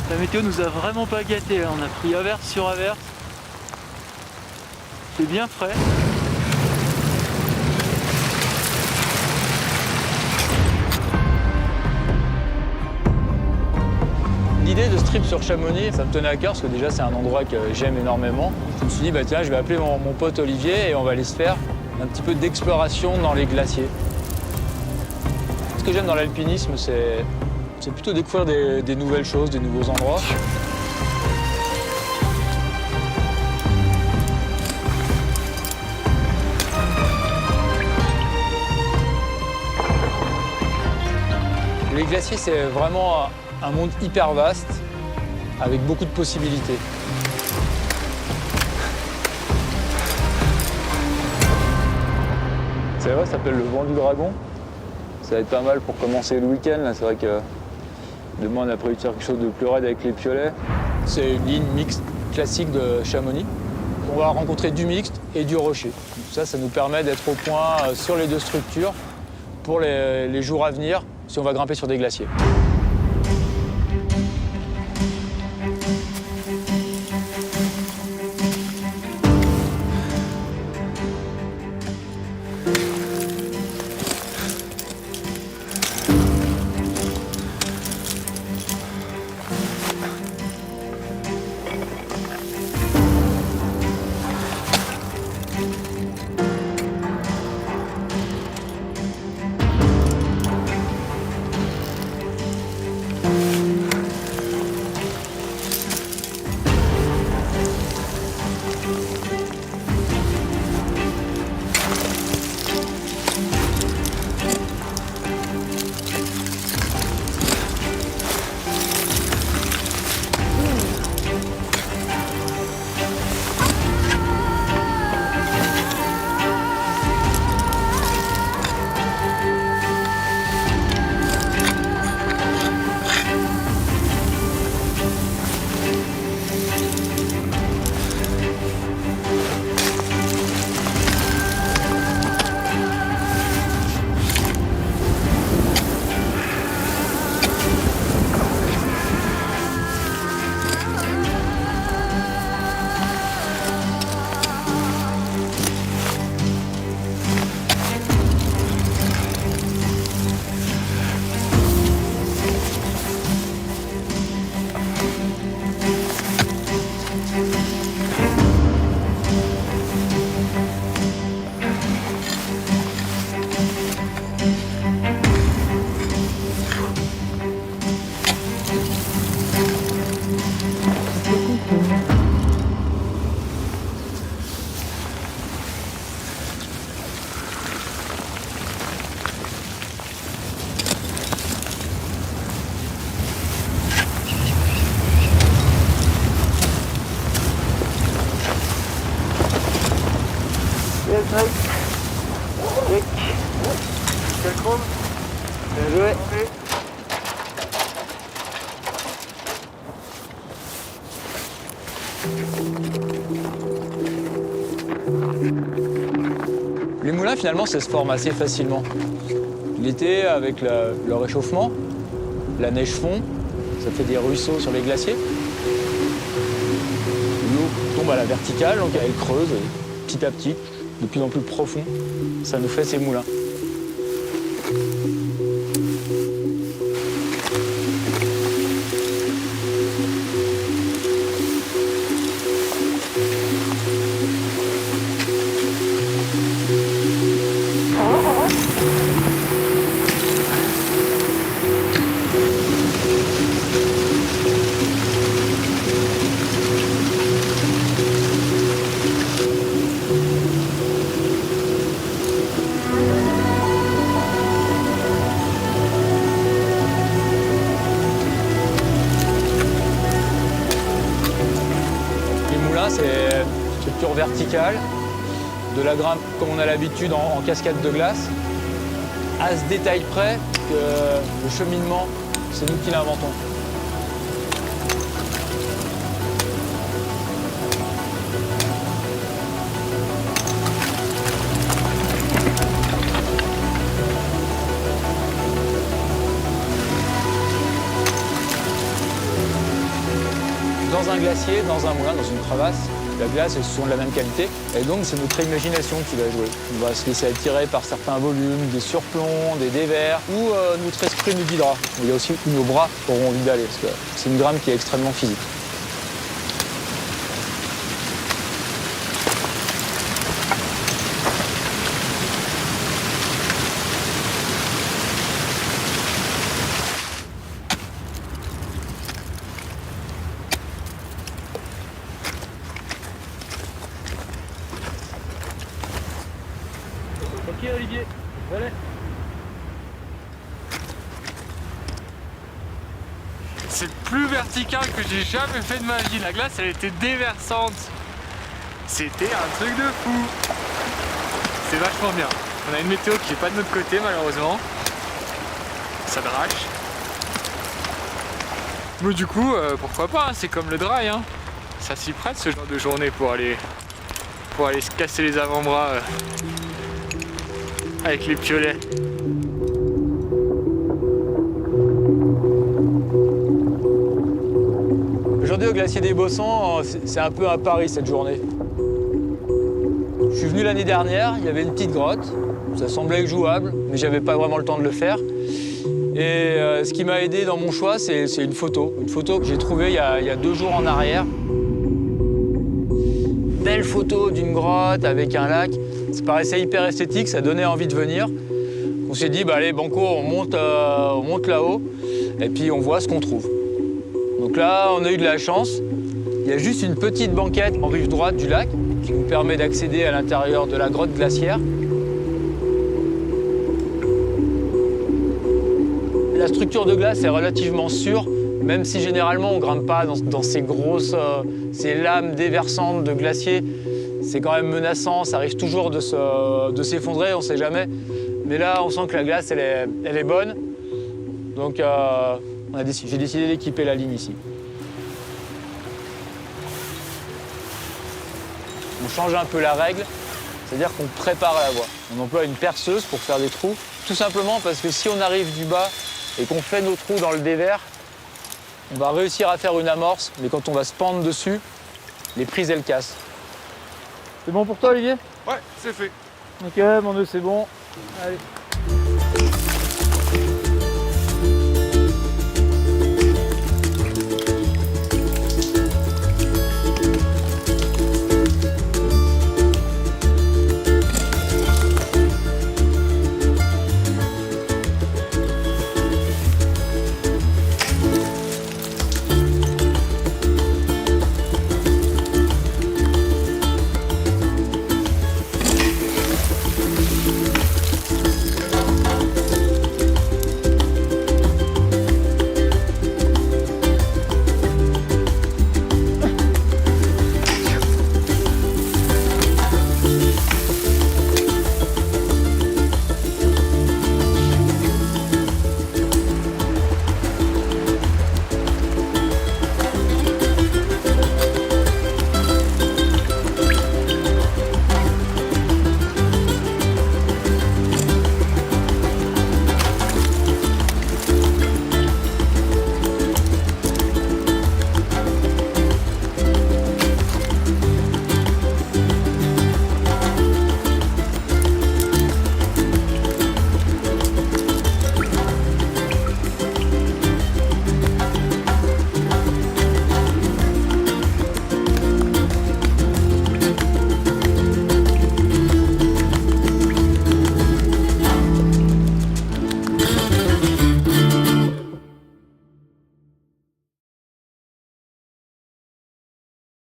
La météo nous a vraiment pas gâtés, on a pris averse sur averse. C'est bien frais. L'idée de ce trip sur Chamonix, ça me tenait à cœur parce que déjà c'est un endroit que j'aime énormément. Je me suis dit, bah tiens, je vais appeler mon pote Olivier et on va aller se faire un petit peu d'exploration dans les glaciers. Ce que j'aime dans l'alpinisme, c'est plutôt découvrir des nouvelles choses, des nouveaux endroits. Les glaciers, c'est vraiment un monde hyper vaste, avec beaucoup de possibilités. C'est vrai, ça s'appelle le vent du dragon. Ça va être pas mal pour commencer le week-end. C'est vrai que demain, on a prévu de faire quelque chose de plus raide avec les piolets. C'est une ligne mixte classique de Chamonix. On va rencontrer du mixte et du rocher. Ça nous permet d'être au point sur les deux structures pour les jours à venir si on va grimper sur des glaciers. Les moulins, finalement, ça se forme assez facilement. L'été, avec le réchauffement, la neige fond, ça fait des ruisseaux sur les glaciers. L'eau tombe à la verticale, donc elle creuse petit à petit, de plus en plus profond. Ça nous fait ces moulins. C'est une structure verticale, de la grimpe comme on a l'habitude en cascade de glace, à ce détail près que le cheminement, c'est nous qui l'inventons. dans un glacier, dans un moulin, dans une crevasse. La glace est souvent de la même qualité. Et donc, c'est notre imagination qui va jouer. On va se laisser attirer par certains volumes, des surplombs, des dévers, ou notre esprit nous guidera. Il y a aussi où nos bras auront envie d'aller, parce que c'est une grame qui est extrêmement physique. Ok Olivier, allez. C'est le plus vertical que j'ai jamais fait de ma vie. La glace, elle était déversante. C'était un truc de fou. C'est vachement bien. On a une météo qui est pas de notre côté malheureusement. Ça drache. Mais du coup, pourquoi pas, hein, c'est comme le dry. Hein. Ça s'y prête ce genre de journée pour aller se casser les avant-bras avec les piolets. Aujourd'hui au glacier des Bossons, c'est un peu un pari cette journée. Je suis venu l'année dernière, il y avait une petite grotte, ça semblait jouable, mais j'avais pas vraiment le temps de le faire. Et ce qui m'a aidé dans mon choix, c'est une photo que j'ai trouvée il y a 2 jours en arrière. Belle photo d'une grotte avec un lac, ça paraissait hyper esthétique, ça donnait envie de venir. On s'est dit, bah allez banco, on monte là-haut et puis on voit ce qu'on trouve. Donc là, on a eu de la chance. Il y a juste une petite banquette en rive droite du lac qui nous permet d'accéder à l'intérieur de la grotte glaciaire. La structure de glace est relativement sûre, même si généralement on ne grimpe pas dans ces grosses ces lames déversantes de glacier. C'est quand même menaçant, ça risque toujours de s'effondrer, on ne sait jamais. Mais là, on sent que la glace, elle est bonne. Donc j'ai décidé d'équiper la ligne ici. On change un peu la règle, c'est-à-dire qu'on prépare la voie. On emploie une perceuse pour faire des trous, tout simplement parce que si on arrive du bas et qu'on fait nos trous dans le dévers, on va réussir à faire une amorce, mais quand on va se pendre dessus, les prises, elles cassent. C'est bon pour toi, Olivier? Ouais, c'est fait. Ok, mon nœud, c'est bon. Allez.